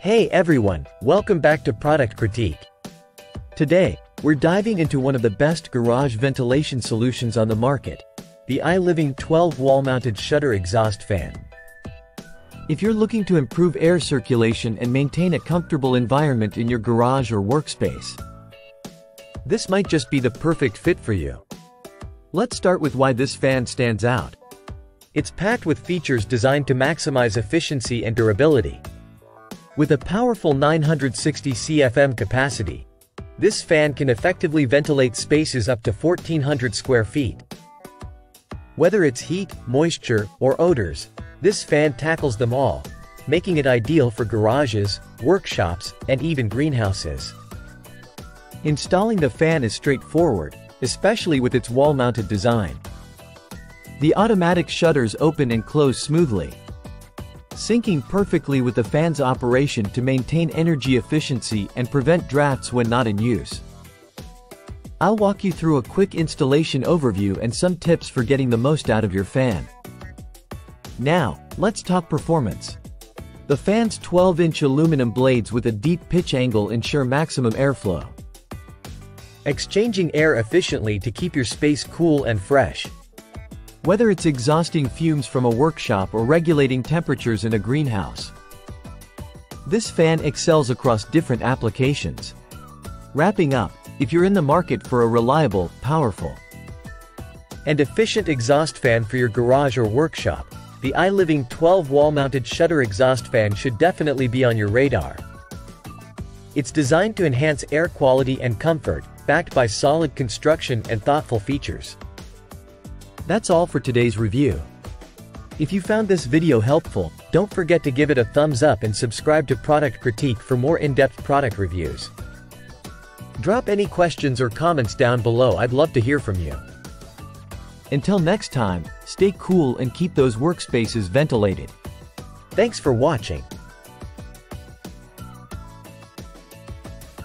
Hey everyone, welcome back to Product Critique. Today, we're diving into one of the best garage ventilation solutions on the market, the iLIVING 12 wall-mounted shutter exhaust fan. If you're looking to improve air circulation and maintain a comfortable environment in your garage or workspace, this might just be the perfect fit for you. Let's start with why this fan stands out. It's packed with features designed to maximize efficiency and durability. With a powerful 960 CFM capacity, this fan can effectively ventilate spaces up to 1,400 square feet. Whether it's heat, moisture, or odors, this fan tackles them all, making it ideal for garages, workshops, and even greenhouses. Installing the fan is straightforward, especially with its wall-mounted design. The automatic shutters open and close smoothly, syncing perfectly with the fan's operation to maintain energy efficiency and prevent drafts when not in use. I'll walk you through a quick installation overview and some tips for getting the most out of your fan. Now, let's talk performance. The fan's 12-inch aluminum blades with a deep pitch angle ensure maximum airflow, exchanging air efficiently to keep your space cool and fresh. Whether it's exhausting fumes from a workshop or regulating temperatures in a greenhouse, this fan excels across different applications. Wrapping up, if you're in the market for a reliable, powerful, and efficient exhaust fan for your garage or workshop, the iLIVING 12 wall-mounted shutter exhaust fan should definitely be on your radar. It's designed to enhance air quality and comfort, backed by solid construction and thoughtful features. That's all for today's review. If you found this video helpful, don't forget to give it a thumbs up and subscribe to Product Critique for more in-depth product reviews. Drop any questions or comments down below, I'd love to hear from you. Until next time, stay cool and keep those workspaces ventilated. Thanks for watching.